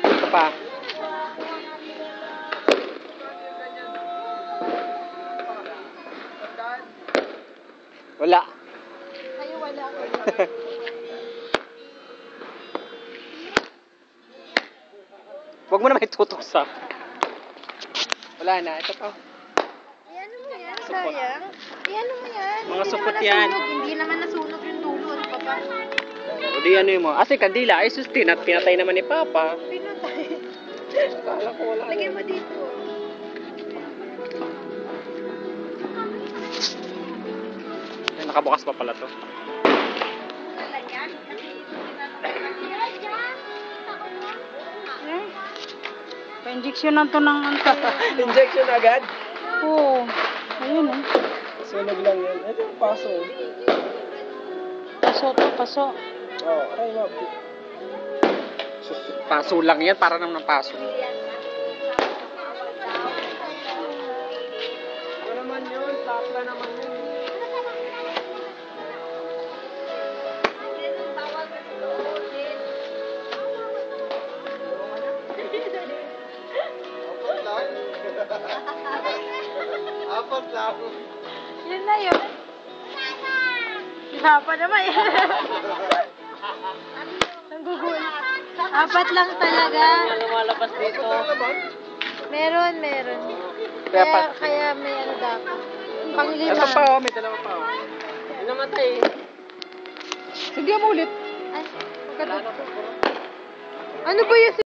Ito pa. Wala. Kayo wala. Huwag mo na may tutok sa. Wala na. Ito pa. Iyan mo yan, sayang. Iyan mo yan. Mga Hindi supot naman yan. nasunog. Hindi naman nasunog yung dulo. Ano pa ba? O di ano mo. Ate kandila. Ay sus, pinatay naman ni Papa. Pinatay. Kala ko wala. Lagay mo dito. Ay, nakabukas pa pala to. Pa-injection na to ng Injection agad? Oo. Ayun eh. Sunog lang yan. Ito yung paso. Paso to, paso. Oo, aray mo. Paso lang yan, para naman ng paso. Ano naman yun? Tapla naman yun. Apat lang. Yun na yun. Hapa naman yan. Nanggugul. Apat lang talaga. Lumalabas dito. Meron. Kaya may ano dapat. Panglima. Ito pa oh, may dalawa pa oh. Yung namatay. Sige mo ulit. Ay, magkatuto. Ano ba yun?